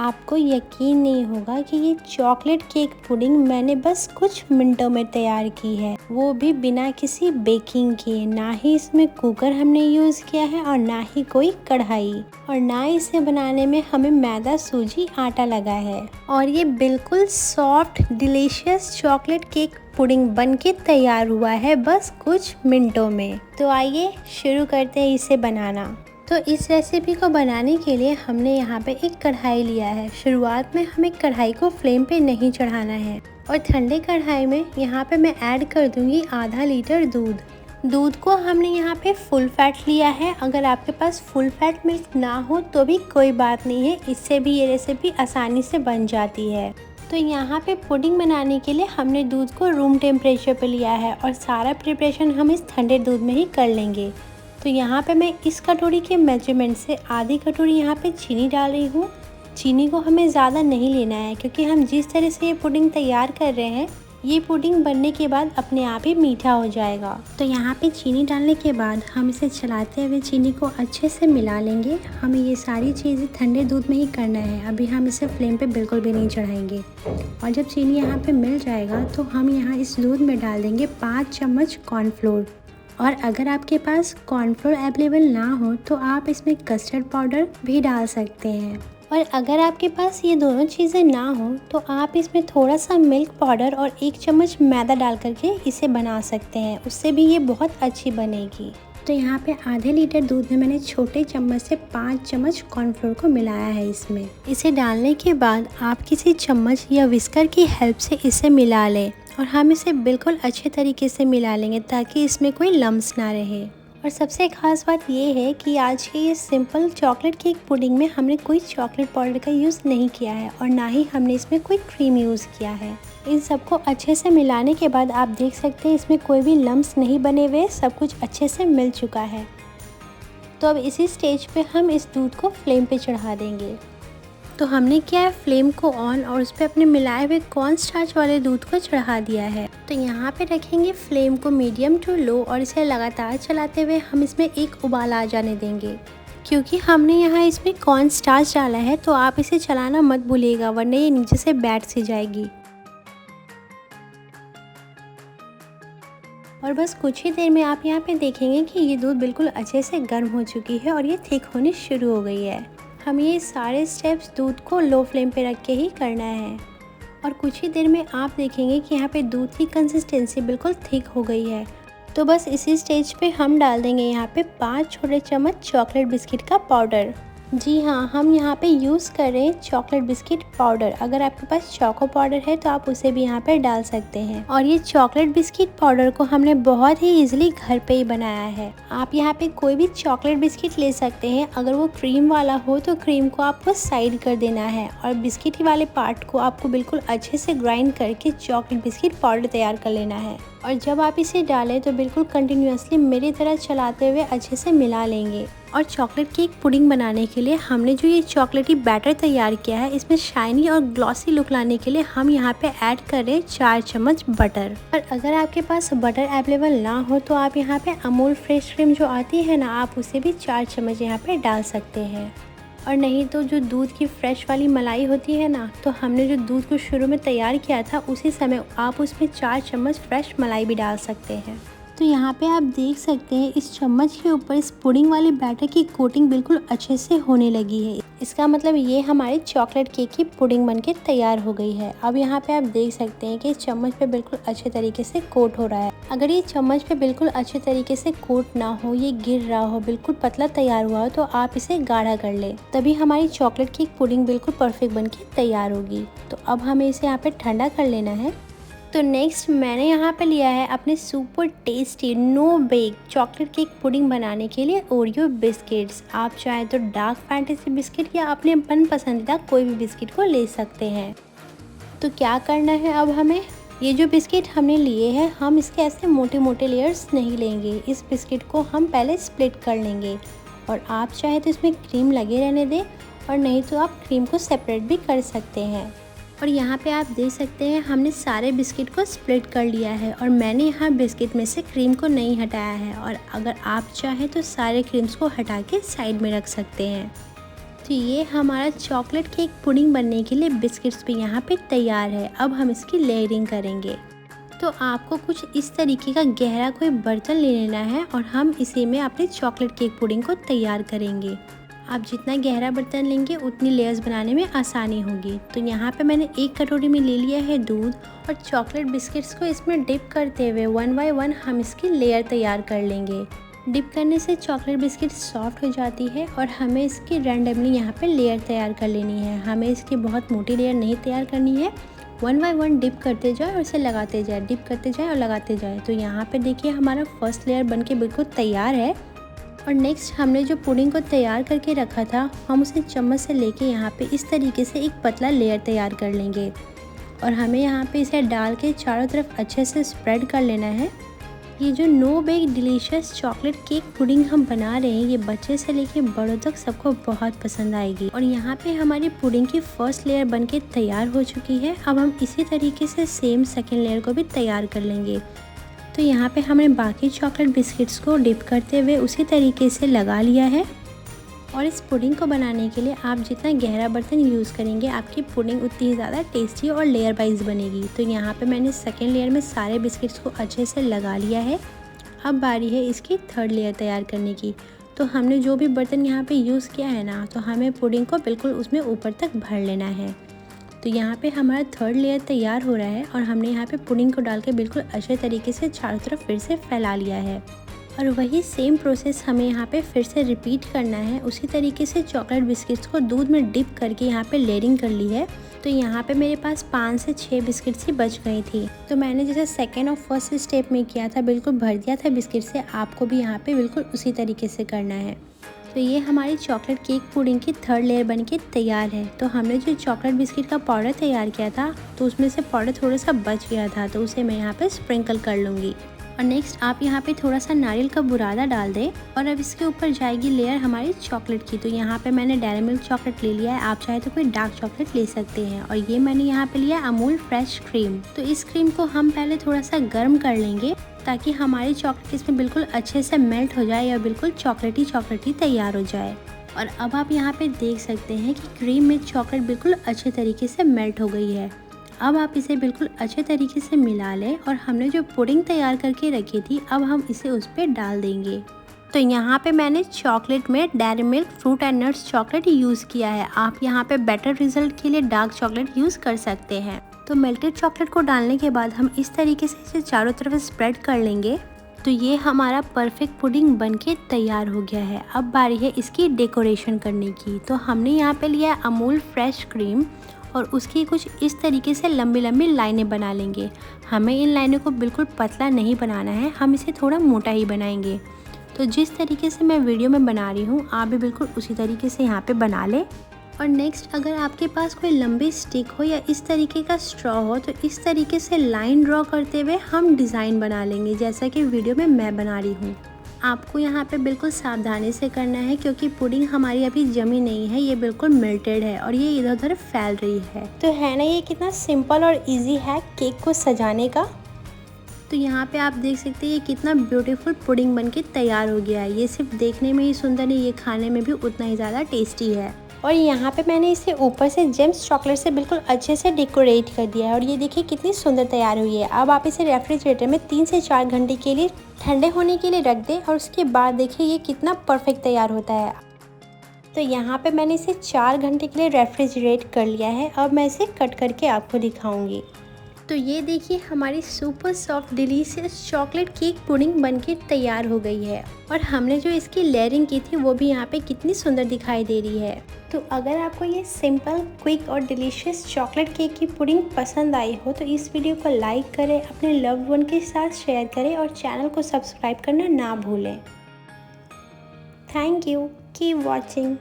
आपको यकीन नहीं होगा कि ये चॉकलेट केक पुडिंग मैंने बस कुछ मिनटों में तैयार की है, वो भी बिना किसी बेकिंग के। ना ही इसमें कुकर हमने यूज़ किया है और ना ही कोई कढ़ाई, और ना इसे बनाने में हमें मैदा सूजी आटा लगा है। और ये बिल्कुल soft delicious chocolate cake pudding बनके तैयार हुआ है बस कुछ मिनटों में। तो आइए शुरू करते हैं इसे बनाना। तो इस रेसिपी को बनाने के लिए हमने यहाँ पे एक कढ़ाई लिया है। शुरुआत में हमें कढ़ाई को फ्लेम पे नहीं चढ़ाना है और ठंडे कढ़ाई में यहाँ पे मैं ऐड कर दूँगी आधा लीटर दूध को हमने यहाँ पे फुल फैट लिया है। अगर आपके पास फुल फैट मिल्क ना हो तो भी कोई बात नहीं है, इससे भी ये रेसिपी आसानी से बन जाती है। तो यहाँ पे पुडिंग बनाने के लिए हमने दूध को रूम टेम्परेचर पे लिया है और सारा प्रिपरेशन हम इस ठंडे दूध में ही कर लेंगे। तो यहाँ पे मैं इस कटोरी के मेजरमेंट से आधी कटोरी यहाँ पे चीनी डाल रही हूँ। चीनी को हमें ज़्यादा नहीं लेना है क्योंकि हम जिस तरह से ये पुडिंग तैयार कर रहे हैं, ये पुडिंग बनने के बाद अपने आप ही मीठा हो जाएगा। तो यहाँ पे चीनी डालने के बाद हम इसे चलाते हुए चीनी को अच्छे से मिला लेंगे। हमें ये सारी चीज़ें ठंडे दूध में ही करना है, अभी हम इसे फ्लेम पे बिल्कुल भी नहीं चढ़ाएंगे। और जब चीनी यहाँ पे मिल जाएगा तो हम यहाँ इस दूध में डाल देंगे 5 चम्मच कॉर्नफ्लोर। और अगर आपके पास कॉर्नफ्लोर अवेलेबल ना हो तो आप इसमें कस्टर्ड पाउडर भी डाल सकते हैं। और अगर आपके पास ये दोनों चीज़ें ना हो तो आप इसमें थोड़ा सा मिल्क पाउडर और 1 चम्मच मैदा डाल करके इसे बना सकते हैं, उससे भी ये बहुत अच्छी बनेगी। तो यहाँ पे आधे लीटर दूध में मैंने छोटे चम्मच से 5 चम्मच कॉर्नफ्लोर को मिलाया है इसमें। इसे डालने के बाद आप किसी चम्मच या विस्कर की हेल्प से इसे मिला लें और हम इसे बिल्कुल अच्छे तरीके से मिला लेंगे ताकि इसमें कोई लम्स ना रहे। और सबसे ख़ास बात ये है कि आज के ये सिंपल चॉकलेट केक पुडिंग में हमने कोई चॉकलेट पाउडर का यूज़ नहीं किया है और ना ही हमने इसमें कोई क्रीम यूज़ किया है। इन सबको अच्छे से मिलाने के बाद आप देख सकते हैं इसमें कोई भी लम्स नहीं बने हुए, सब कुछ अच्छे से मिल चुका है। तो अब इसी स्टेज पे हम इस दूध को फ्लेम पे चढ़ा देंगे। तो हमने क्या है, फ्लेम को ऑन और उस पर अपने मिलाए हुए कॉर्न स्टार्च वाले दूध को चढ़ा दिया है। तो यहाँ पे रखेंगे फ्लेम को मीडियम टू लो और इसे लगातार चलाते हुए हम इसमें एक उबाल आ जाने देंगे। क्योंकि हमने यहाँ इसमें कॉर्न स्टार्च डाला है तो आप इसे चलाना मत भूलिएगा, वरना ये नीचे से बैठ सी जाएगी। और बस कुछ ही देर में आप यहाँ पे देखेंगे कि ये दूध बिल्कुल अच्छे से गर्म हो चुकी है और ये थिक होनी शुरू हो गई है। हम ये सारे स्टेप्स दूध को लो फ्लेम पे रख के ही करना है। और कुछ ही देर में आप देखेंगे कि यहाँ पे दूध की कंसिस्टेंसी बिल्कुल थिक हो गई है। तो बस इसी स्टेज पे हम डाल देंगे यहाँ पे 5 छोटे चम्मच चॉकलेट बिस्किट का पाउडर। जी हाँ, हम यहाँ पे यूज़ कर रहे हैं चॉकलेट बिस्किट पाउडर। अगर आपके पास चोको पाउडर है तो आप उसे भी यहाँ पे डाल सकते हैं। और ये चॉकलेट बिस्किट पाउडर को हमने बहुत ही इजीली घर पे ही बनाया है। आप यहाँ पे कोई भी चॉकलेट बिस्किट ले सकते हैं। अगर वो क्रीम वाला हो तो क्रीम को आपको साइड कर देना है और बिस्किट वाले पार्ट को आपको बिल्कुल अच्छे से ग्राइंड करके चॉकलेट बिस्किट पाउडर तैयार कर लेना है। और जब आप इसे डालें तो बिल्कुल कंटिन्यूअसली मेरी तरह चलाते हुए अच्छे से मिला लेंगे। और चॉकलेट केक पुडिंग बनाने के लिए हमने जो ये चॉकलेटी बैटर तैयार किया है, इसमें शाइनी और ग्लॉसी लुक लाने के लिए हम यहाँ पे ऐड कर रहे हैं 4 चम्मच बटर। और अगर आपके पास बटर अवेलेबल ना हो तो आप यहाँ पे अमूल फ्रेश क्रीम जो आती है ना, आप उसे भी 4 चम्मच यहाँ पे डाल सकते हैं। और नहीं तो जो दूध की फ्रेश वाली मलाई होती है ना, तो हमने जो दूध को शुरू में तैयार किया था उसी समय आप उसमें 4 चम्मच फ्रेश मलाई भी डाल सकते हैं। तो यहाँ पे आप देख सकते हैं इस चम्मच के ऊपर इस पुडिंग वाले बैटर की कोटिंग बिल्कुल अच्छे से होने लगी है। इसका मतलब ये हमारे चॉकलेट केक की पुडिंग बनके तैयार हो गई है। अब यहाँ पे आप देख सकते हैं कि इस चम्मच पे बिल्कुल अच्छे तरीके से कोट हो रहा है। अगर ये चम्मच पे बिल्कुल अच्छे तरीके से कोट ना हो, ये गिर रहा हो, बिल्कुल पतला तैयार हुआ हो, तो आप इसे गाढ़ा कर ले, तभी हमारी चॉकलेट केक पुडिंग बिल्कुल परफेक्ट बनके तैयार होगी। तो अब हमें इसे यहाँ पे ठंडा कर लेना है। तो नेक्स्ट मैंने यहाँ पे लिया है अपने super tasty no bake chocolate cake pudding बनाने के लिए ओरियो बिस्किट्स। आप चाहे तो डार्क फैंटेसी बिस्किट या अपने मन पसंदीदा कोई भी बिस्किट को ले सकते हैं। तो क्या करना है, अब हमें ये जो बिस्किट हमने लिए हैं, हम इसके ऐसे मोटे मोटे लेयर्स नहीं लेंगे। इस बिस्किट को हम पहले स्प्लिट कर लेंगे और आप चाहे तो इसमें क्रीम लगे रहने दें और नहीं तो आप क्रीम को सेपरेट भी कर सकते हैं। और यहाँ पे आप देख सकते हैं हमने सारे बिस्किट को स्प्लिट कर लिया है और मैंने यहाँ बिस्किट में से क्रीम को नहीं हटाया है। और अगर आप चाहें तो सारे क्रीम्स को हटा के साइड में रख सकते हैं। तो ये हमारा चॉकलेट केक पुडिंग बनने के लिए बिस्किट्स भी यहाँ पे तैयार है। अब हम इसकी लेयरिंग करेंगे। तो आपको कुछ इस तरीके का गहरा कोई बर्तन ले लेना है और हम इसी में अपने चॉकलेट केक पुडिंग को तैयार करेंगे। आप जितना गहरा बर्तन लेंगे उतनी लेयर्स बनाने में आसानी होगी। तो यहाँ पे मैंने एक कटोरी में ले लिया है दूध और चॉकलेट बिस्किट्स को इसमें डिप करते हुए 1 बाय 1 हम इसकी लेयर तैयार कर लेंगे। डिप करने से चॉकलेट बिस्किट सॉफ्ट हो जाती है और हमें इसकी रैंडमली यहाँ पे लेयर तैयार कर लेनी है। हमें इसकी बहुत मोटी लेयर नहीं तैयार करनी है। 1 बाय 1 डिप करते जाए और इसे लगाते जाए, डिप करते जाए और लगाते जाए। तो यहाँ पे देखिए हमारा फर्स्ट लेयर बनके बिल्कुल तैयार है। और नेक्स्ट हमने जो पुडिंग को तैयार करके रखा था हम उसे चम्मच से लेके यहाँ पे इस तरीके से एक पतला लेयर तैयार कर लेंगे और हमें यहाँ पे इसे डाल के चारों तरफ अच्छे से स्प्रेड कर लेना है। ये जो no bake delicious chocolate cake pudding हम बना रहे हैं ये बच्चे से लेके बड़ों तक सबको बहुत पसंद आएगी। और यहाँ पे हमारी पुडिंग की फर्स्ट लेयर बनके तैयार हो चुकी है। अब हम इसी तरीके से सेम सेकेंड लेयर को भी तैयार कर लेंगे। तो यहाँ पे हमने बाकी चॉकलेट बिस्किट्स को डिप करते हुए उसी तरीके से लगा लिया है। और इस पुडिंग को बनाने के लिए आप जितना गहरा बर्तन यूज़ करेंगे आपकी पुडिंग उतनी ही ज़्यादा टेस्टी और लेयर वाइज बनेगी। तो यहाँ पे मैंने सेकेंड लेयर में सारे बिस्किट्स को अच्छे से लगा लिया है। अब बारी है इसकी थर्ड लेयर तैयार करने की। तो हमने जो भी बर्तन यहाँ पे यूज़ किया है ना तो हमें पुडिंग को बिल्कुल उसमें ऊपर तक भर लेना है। तो यहाँ पे हमारा थर्ड लेयर तैयार हो रहा है और हमने यहाँ पे पुडिंग को डाल के बिल्कुल अच्छे तरीके से चारों तरफ फिर से फैला लिया है। और वही सेम प्रोसेस हमें यहाँ पे फिर से रिपीट करना है। उसी तरीके से चॉकलेट बिस्किट्स को दूध में डिप करके यहाँ पे लेयरिंग कर ली है। तो यहाँ पे मेरे पास 5 से 6 बिस्किट्स ही बच गई थी। तो मैंने जैसे सेकेंड और फर्स्ट स्टेप में किया था बिल्कुल भर दिया था बिस्किट से, आपको भी यहाँ पे बिल्कुल उसी तरीके से करना है। तो ये हमारी चॉकलेट केक पुडिंग की थर्ड लेयर बनके तैयार है। तो हमने जो चॉकलेट बिस्किट का पाउडर तैयार किया था तो उसमें से पाउडर थोड़ा सा बच गया था तो उसे मैं यहाँ पे स्प्रिंकल कर लूँगी। और नेक्स्ट आप यहाँ पे थोड़ा सा नारियल का बुरादा डाल दें और अब इसके ऊपर जाएगी लेयर हमारी चॉकलेट की। तो यहाँ पे मैंने डेयरी मिल्क चॉकलेट ले लिया है, आप चाहे तो कोई डार्क चॉकलेट ले सकते हैं। और ये मैंने यहाँ पे लिया अमूल फ्रेश क्रीम। तो इस क्रीम को हम पहले थोड़ा सा गर्म कर लेंगे ताकि हमारी चॉकलेट इसमें बिल्कुल अच्छे से मेल्ट हो जाए और बिल्कुल चॉकलेटी तैयार हो जाए। और अब आप यहाँ पे देख सकते हैं कि क्रीम में चॉकलेट बिल्कुल अच्छे तरीके से मेल्ट हो गई है। अब आप इसे बिल्कुल अच्छे तरीके से मिला लें और हमने जो पुडिंग तैयार करके रखी थी अब हम इसे उस पर डाल देंगे। तो यहाँ पे मैंने चॉकलेट में dairy milk fruit and nuts chocolate use किया है। आप यहाँ पे बेटर रिजल्ट के लिए डार्क चॉकलेट यूज़ कर सकते हैं। तो मेल्टेड चॉकलेट को डालने के बाद हम इस तरीके से इसे चारों तरफ स्प्रेड कर लेंगे। तो ये हमारा परफेक्ट पुडिंग बनके तैयार हो गया है। अब बारी है इसकी डेकोरेशन करने की। तो हमने यहाँ पे लिया है अमूल फ्रेश क्रीम और उसकी कुछ इस तरीके से लंबी लंबी लाइनें बना लेंगे। हमें इन लाइनों को बिल्कुल पतला नहीं बनाना है, हम इसे थोड़ा मोटा ही बनाएंगे। तो जिस तरीके से मैं वीडियो में बना रही हूँ आप भी बिल्कुल उसी तरीके से यहाँ पे बना लें। और नेक्स्ट अगर आपके पास कोई लंबी स्टिक हो या इस तरीके का स्ट्रॉ हो तो इस तरीके से लाइन ड्रॉ करते हुए हम डिज़ाइन बना लेंगे जैसा कि वीडियो में मैं बना रही हूँ। आपको यहाँ पे बिल्कुल सावधानी से करना है क्योंकि पुडिंग हमारी अभी जमी नहीं है, ये बिल्कुल मेल्टेड है और ये इधर उधर फैल रही है। तो है ना ये कितना सिंपल और इजी है केक को सजाने का। तो यहाँ पे आप देख सकते हैं ये कितना ब्यूटीफुल पुडिंग बनके तैयार हो गया है। ये सिर्फ देखने में ही सुंदर नहीं, ये खाने में भी उतना ही ज़्यादा टेस्टी है। और यहाँ पे मैंने इसे ऊपर से जेम्स चॉकलेट से बिल्कुल अच्छे से डेकोरेट कर दिया है और ये देखिए कितनी सुंदर तैयार हुई है। अब आप इसे रेफ्रिजरेटर में 3 से 4 घंटे के लिए ठंडे होने के लिए रख दें और उसके बाद देखिए ये कितना परफेक्ट तैयार होता है। तो यहाँ पे मैंने इसे 4 घंटे के लिए रेफ्रिजरेट कर लिया है। अब मैं इसे कट करके आपको दिखाऊंगी। तो ये देखिए हमारी super soft delicious chocolate cake pudding बनके तैयार हो गई है और हमने जो इसकी लेयरिंग की थी वो भी यहाँ पे कितनी सुंदर दिखाई दे रही है। तो अगर आपको ये सिंपल क्विक और डिलीशियस चॉकलेट केक की पुडिंग पसंद आई हो तो इस वीडियो को लाइक करें, अपने लव्ड वन के साथ शेयर करें और चैनल को सब्सक्राइब करना ना भूलें। Thank you, keep watching.